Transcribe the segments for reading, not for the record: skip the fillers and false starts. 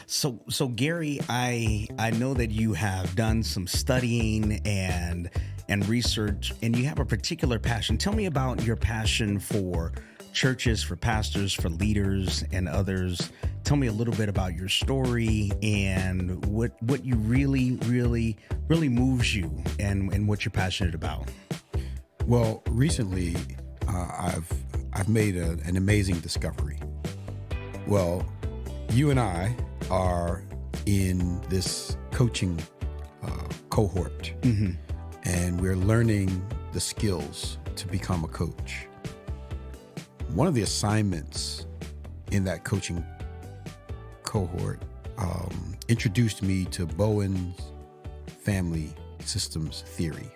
So Gary, I know that you have done some studying and research, and you have a particular passion. Tell me about your passion for churches, for pastors, for leaders, and others. Tell me a little bit about your story and what you really moves you, and what you're passionate about. Well, recently, I've made an amazing discovery. Well, you and I are in this coaching cohort, and we're learning the skills to become a coach. One of the assignments in that coaching cohort introduced me to Bowen's family systems theory.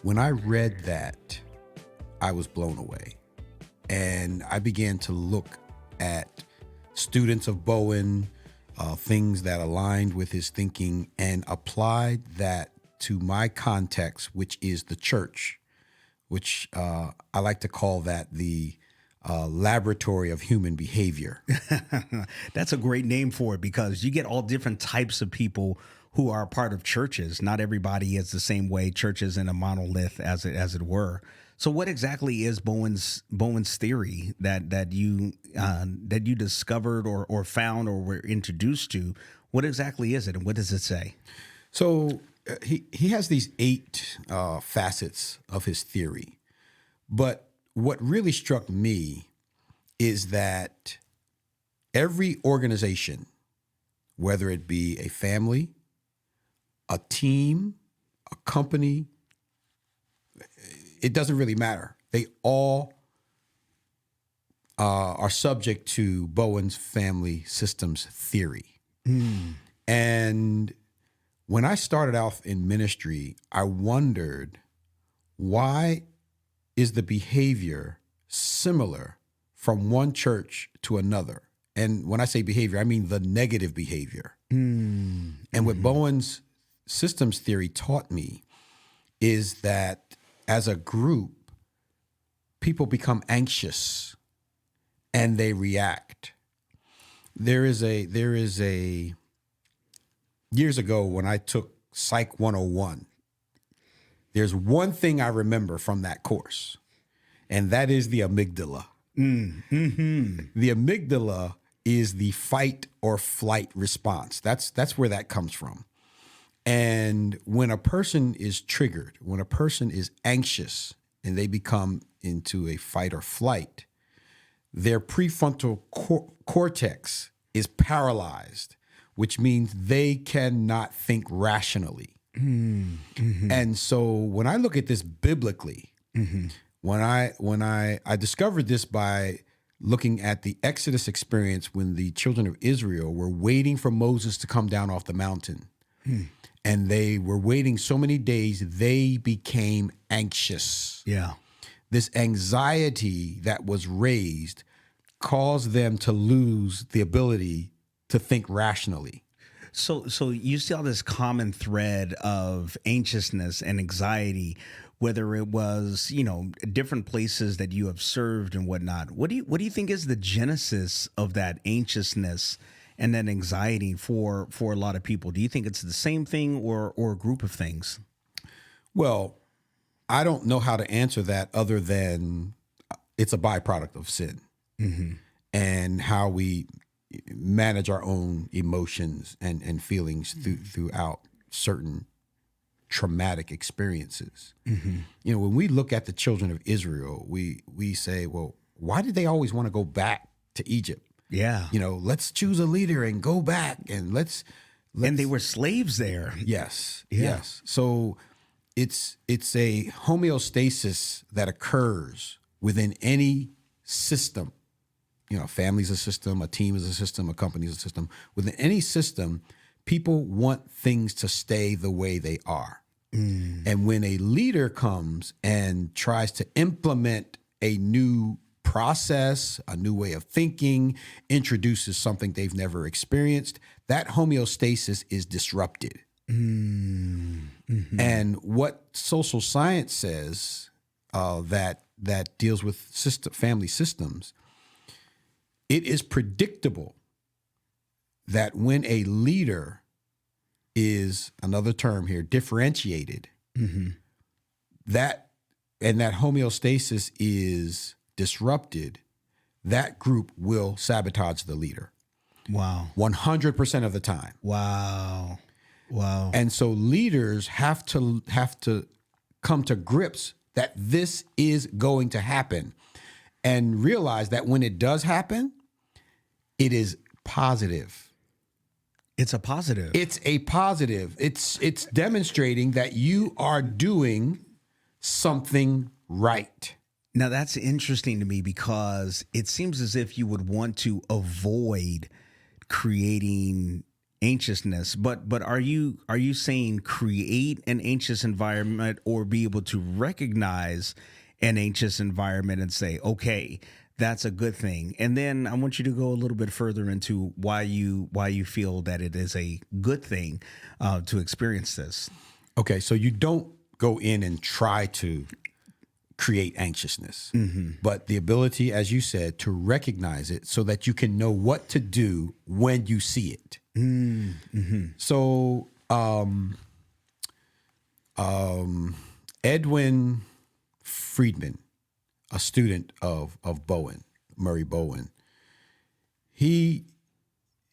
When I read that, I was blown away. And I began to look at students of Bowen, things that aligned with his thinking, and applied that to my context, which is the church, which I like to call that the laboratory of human behavior. That's a great name for it, because you get all different types of people who are part of churches. Not everybody is the same way. Church isn't a monolith, as it were. So what exactly is Bowen's theory that you discovered or found or were introduced to? What exactly is it, and what does it say? So he has these 8 facets of his theory. But what really struck me is that every organization, whether it be a family, a team, a company, it doesn't really matter. They all are subject to Bowen's family systems theory. And when I started off in ministry, I wondered, why is the behavior similar from one church to another? And when I say behavior, I mean the negative behavior. And what Bowen's systems theory taught me is that as a group, people become anxious and they react. There is a years ago when I took Psych 101, there's one thing I remember from that course, and that is the amygdala. The amygdala is the fight or flight response. That's where that comes from. And when a person is triggered, when a person is anxious and they become into a fight or flight, their prefrontal cortex is paralyzed, which means they cannot think rationally. And so when I look at this biblically, when I discovered this by looking at the Exodus experience when the children of Israel were waiting for Moses to come down off the mountain. And they were waiting so many days, they became anxious. Yeah. This anxiety that was raised caused them to lose the ability to think rationally. So you saw this common thread of anxiousness and anxiety, whether it was, different places that you have served and whatnot. What do you think is the genesis of that anxiousness and that anxiety for a lot of people? Do you think it's the same thing or a group of things? Well, I don't know how to answer that other than it's a byproduct of sin and how we manage our own emotions and feelings throughout certain traumatic experiences. When we look at the children of Israel, we say, well, why did they always want to go back to Egypt? Yeah. Let's choose a leader and go back and let's and they were slaves there. Yes. Yeah. Yes. So it's a homeostasis that occurs within any system. A family's a system, a team is a system, a company is a system. Within any system, people want things to stay the way they are. And when a leader comes and tries to implement a new process, a new way of thinking, introduces something they've never experienced, that homeostasis is disrupted. And what social science says that deals with family systems, it is predictable that when a leader is, another term here, differentiated, that homeostasis is disrupted, that group will sabotage the leader. Wow. 100% of the time. Wow. And so leaders have to come to grips that this is going to happen and realize that when it does happen, it is positive. It's a positive. It's a positive. It's demonstrating that you are doing something right. Now, that's interesting to me because it seems as if you would want to avoid creating anxiousness, but are you saying create an anxious environment or be able to recognize an anxious environment and say, okay, that's a good thing? And then I want you to go a little bit further into why you feel that it is a good thing to experience this. Okay, so you don't go in and try to create anxiousness, but the ability, as you said, to recognize it so that you can know what to do when you see it. So Edwin Friedman, a student of Bowen, Murray Bowen, he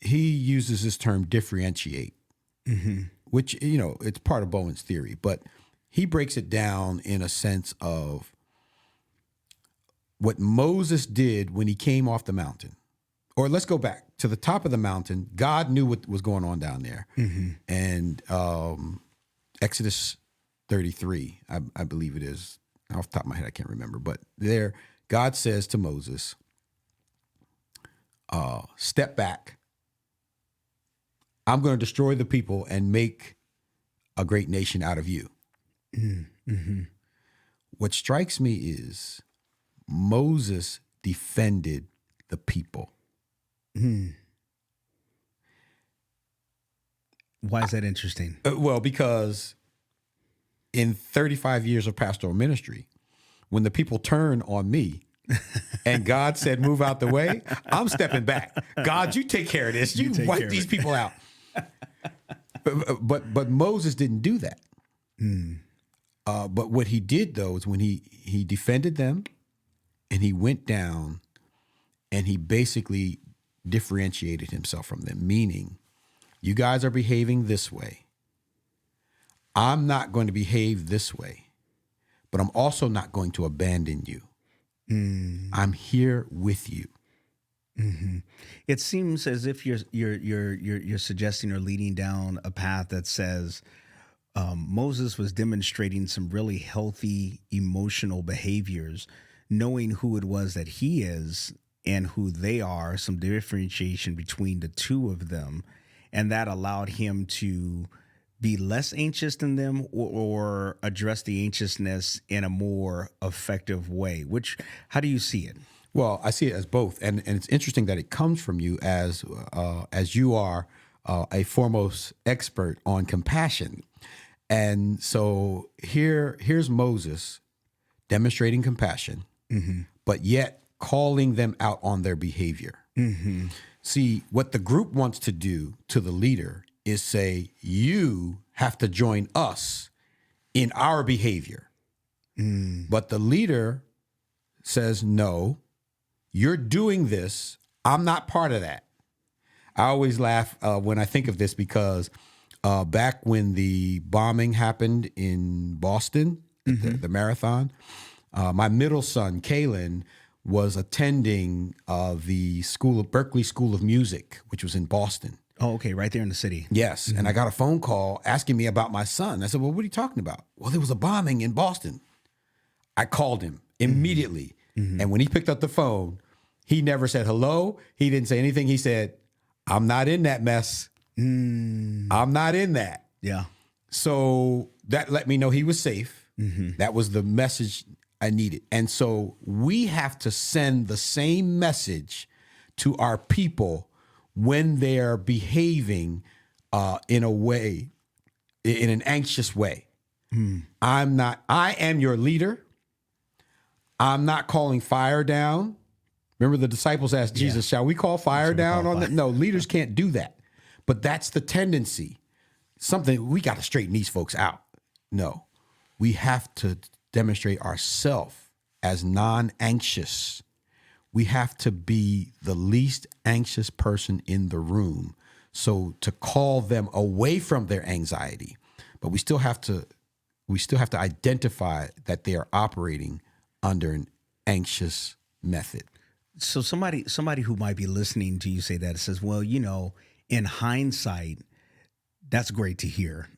uses this term differentiate, which, you know, it's part of Bowen's theory, but he breaks it down in a sense of what Moses did when he came off the mountain. Or let's go back to the top of the mountain. God knew what was going on down there. And Exodus 33, I believe it is. Off the top of my head, I can't remember. But there, God says to Moses, step back. I'm going to destroy the people and make a great nation out of you. What strikes me is Moses defended the people. Why is that interesting? Well, because in 35 years of pastoral ministry, when the people turn on me and God said, move out the way, I'm stepping back. God, you take care of this. You wipe these people out. But Moses didn't do that. But what he did, though, is when he defended them and he went down and he basically differentiated himself from them, meaning you guys are behaving this way. I'm not going to behave this way, but I'm also not going to abandon you. I'm here with you. It seems as if you're suggesting or leading down a path that says Moses was demonstrating some really healthy emotional behaviors, knowing who it was that he is and who they are, some differentiation between the two of them. And that allowed him to be less anxious than them or address the anxiousness in a more effective way. How do you see it? Well, I see it as both. And it's interesting that it comes from you as you are a foremost expert on compassion. And so here's Moses demonstrating compassion, but yet calling them out on their behavior. See, what the group wants to do to the leader is say, you have to join us in our behavior. But the leader says, no, you're doing this. I'm not part of that. I always laugh when I think of this because back when the bombing happened in Boston, the marathon, my middle son, Kaylin, was attending the Berkeley School of Music, which was in Boston. Oh, okay. Right there in the city. Yes. And I got a phone call asking me about my son. I said, well, what are you talking about? Well, there was a bombing in Boston. I called him immediately. And when he picked up the phone, he never said hello. He didn't say anything. He said, I'm not in that mess. I'm not in that. Yeah. So that let me know he was safe. That was the message I needed. And so we have to send the same message to our people when they're behaving in a way, in an anxious way. I am your leader. I'm not calling fire down. Remember the disciples asked Jesus, shall we call fire down on them? No, leaders can't do that. But that's the tendency. Something we got to straighten these folks out. No, we have to demonstrate ourselves as non-anxious. We have to be the least anxious person in the room. So to call them away from their anxiety, but we still have to identify that they are operating under an anxious method. So somebody who might be listening to you say that says, well, in hindsight, that's great to hear.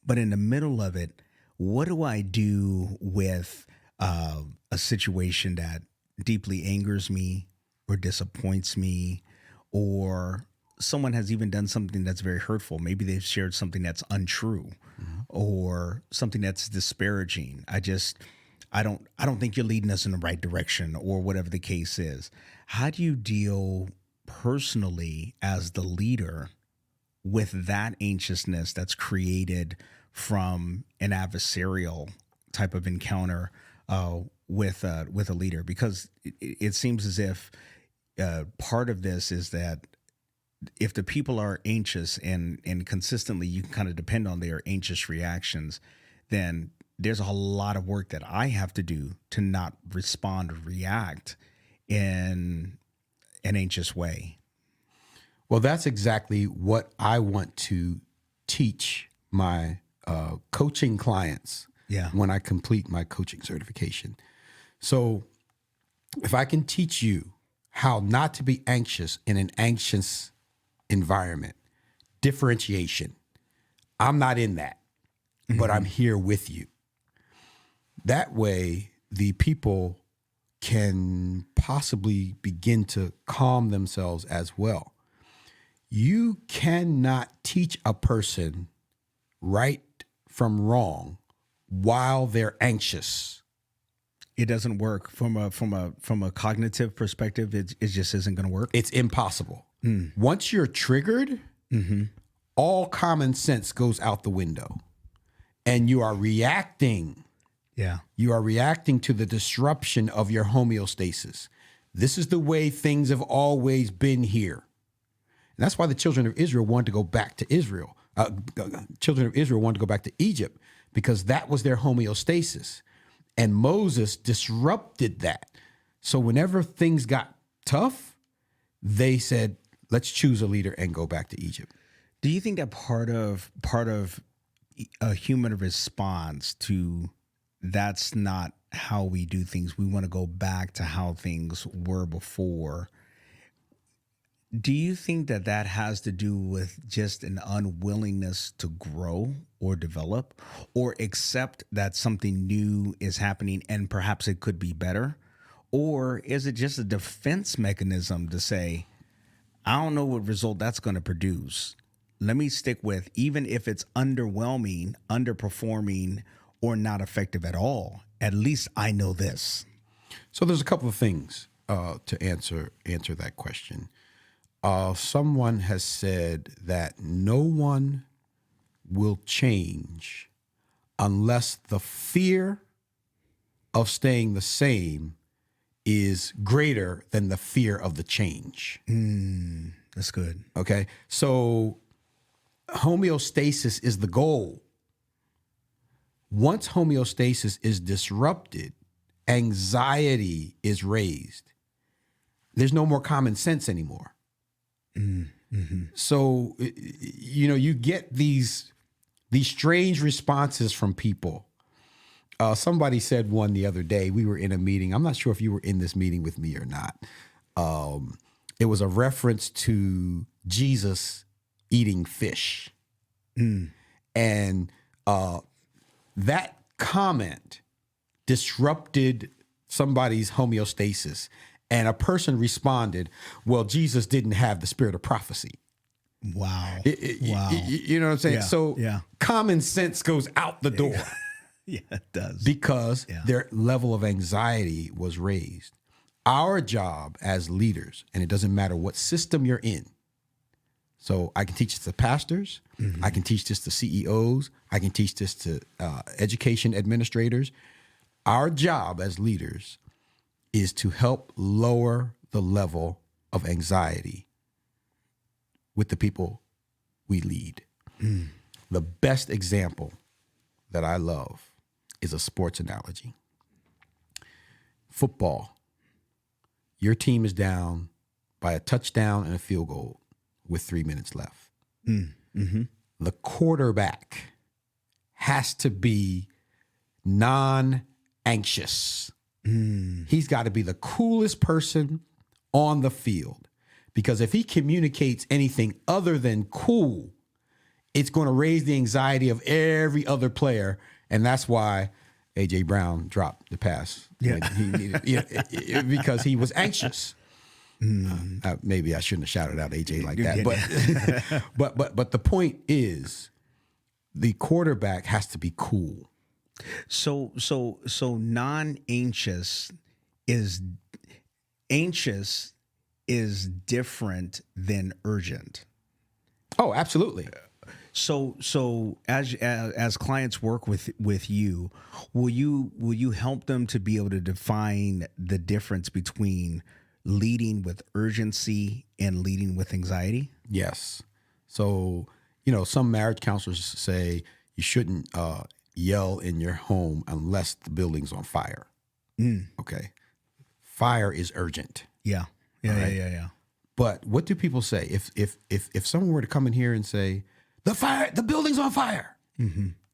But in the middle of it, what do I do with a situation that deeply angers me or disappoints me, or someone has even done something that's very hurtful? Maybe they've shared something that's untrue or something that's disparaging. I don't think you're leading us in the right direction, or whatever the case is. How do you deal personally as the leader with that anxiousness that's created from an adversarial type of encounter with a leader? Because it seems as if part of this is that if the people are anxious and consistently you can kind of depend on their anxious reactions, then there's a lot of work that I have to do to not respond or react in an anxious way. Well, that's exactly what I want to teach my coaching clients when I complete my coaching certification. So if I can teach you how not to be anxious in an anxious environment, differentiation, I'm not in that, but I'm here with you. That way, the people can possibly begin to calm themselves as well. You cannot teach a person right from wrong while they're anxious. It doesn't work from a cognitive perspective. It just isn't going to work. It's impossible. Once you're triggered, all common sense goes out the window, and you are reacting. Yeah. You are reacting to the disruption of your homeostasis. This is the way things have always been here. And that's why the children of Israel wanted to go back to Israel. Children of Israel wanted to go back to Egypt, because that was their homeostasis. And Moses disrupted that. So whenever things got tough, they said, let's choose a leader and go back to Egypt. Do you think that part of a human response to that's not how we do things, we want to go back to how things were before? Do you think that has to do with just an unwillingness to grow or develop or accept that something new is happening and perhaps it could be better? Or is it just a defense mechanism to say, I don't know what result that's going to produce. Let me stick with, even if it's underwhelming, underperforming, or not effective at all, at least I know this. So there's a couple of things to answer that question. Someone has said that no one will change unless the fear of staying the same is greater than the fear of the change. That's good. Okay. So homeostasis is the goal. Once homeostasis is disrupted, anxiety is raised. There's no more common sense anymore. So, you get these strange responses from people. Somebody said one the other day, we were in a meeting. I'm not sure if you were in this meeting with me or not. It was a reference to Jesus eating fish. And that comment disrupted somebody's homeostasis. And a person responded, well, Jesus didn't have the spirit of prophecy. Wow. Wow. You know what I'm saying? Yeah, So common sense goes out the door. Yeah, it does. Because their level of anxiety was raised. Our job as leaders, and it doesn't matter what system you're in. So I can teach this to pastors. I can teach this to CEOs. I can teach this to education administrators. Our job as leaders is to help lower the level of anxiety with the people we lead. The best example that I love is a sports analogy. Football. Your team is down by a touchdown and a field goal with 3 minutes left. The quarterback has to be non-anxious. He's got to be the coolest person on the field, because if he communicates anything other than cool, it's going to raise the anxiety of every other player. And that's why A.J. Brown dropped the pass when he needed, because he was anxious. Maybe I shouldn't have shouted out A.J. like that, but the point is, the quarterback has to be cool. So non-anxious is different than urgent. Oh, absolutely. So as clients work with you, will you help them to be able to define the difference between leading with urgency and leading with anxiety? Yes. So, some marriage counselors say you shouldn't yell in your home unless the building's on fire. Okay. Fire is urgent. Yeah. Yeah. But what do people say? If someone were to come in here and say, the building's on fire,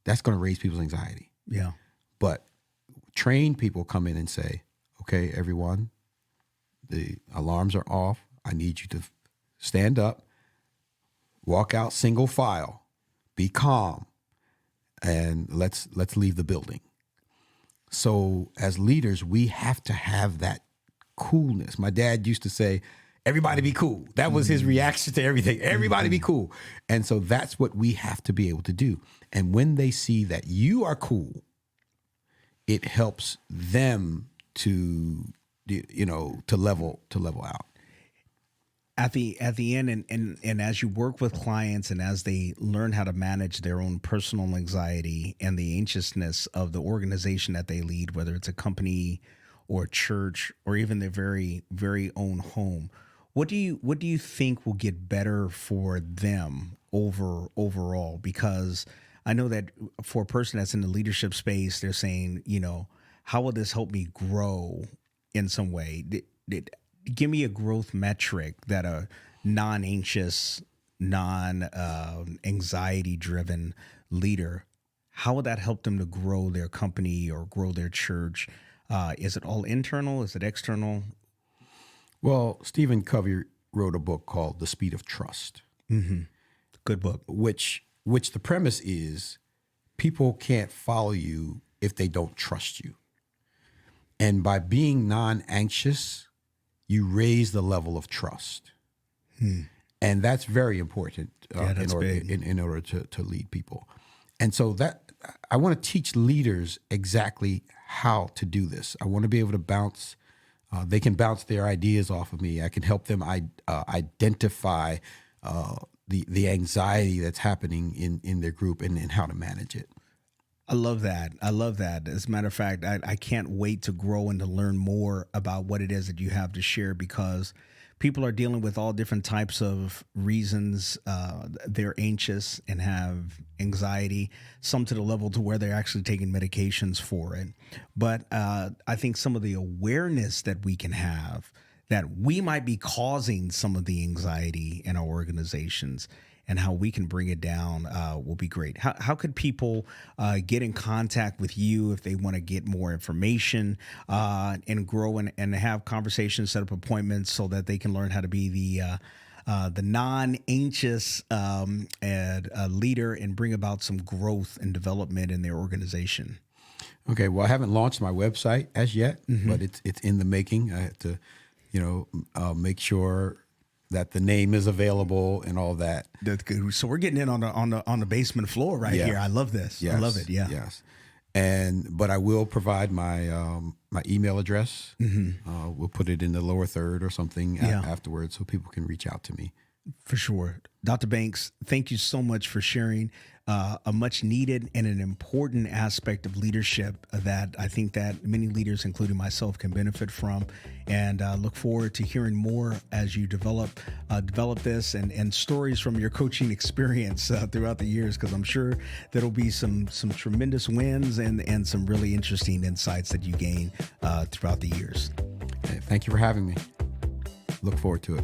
that's going to raise people's anxiety. Yeah. But trained people come in and say, okay, everyone, the alarms are off. I need you to stand up, walk out single file, be calm, and let's leave the building. So as leaders, we have to have that coolness. My dad used to say, everybody be cool. That was his reaction to everything. Everybody be cool. And so that's what we have to be able to do. And when they see that you are cool, it helps them to level out. At the end, and as you work with clients and as they learn how to manage their own personal anxiety and the anxiousness of the organization that they lead, whether it's a company or a church or even their very, very own home, what do you think will get better for them overall? Because I know that for a person that's in the leadership space, they're saying, how will this help me grow in some way? Give me a growth metric that a non-anxious, non-anxiety-driven leader, how would that help them to grow their company or grow their church? Is it all internal? Is it external? Well, Stephen Covey wrote a book called The Speed of Trust. Good book. Which the premise is people can't follow you if they don't trust you. And by being non-anxious, you raise the level of trust. And that's very important in order to lead people. And so that I want to teach leaders exactly how to do this. I want to be able to bounce. They can bounce their ideas off of me. I can help them identify the anxiety that's happening in their group and how to manage it. I love that. As a matter of fact, I can't wait to grow and to learn more about what it is that you have to share, because people are dealing with all different types of reasons. They're anxious and have anxiety, some to the level to where they're actually taking medications for it. But I think some of the awareness that we can have that we might be causing some of the anxiety in our organizations and how we can bring it down will be great. How could people get in contact with you if they want to get more information and grow and have conversations, set up appointments so that they can learn how to be the non-anxious leader and bring about some growth and development in their organization? Okay, well, I haven't launched my website as yet, but it's in the making. I have to, make sure that the name is available and all that. That's good. So we're getting in on the basement floor here. I love this. Yes. I love it. Yeah. Yes. But I will provide my my email address. We'll put it in the lower third or something afterwards, so people can reach out to me. For sure. Dr. Banks, thank you so much for sharing a much needed and an important aspect of leadership that I think that many leaders, including myself, can benefit from. And look forward to hearing more as you develop this and stories from your coaching experience throughout the years, because I'm sure there'll be some tremendous wins and some really interesting insights that you gain throughout the years. Hey, thank you for having me. Look forward to it.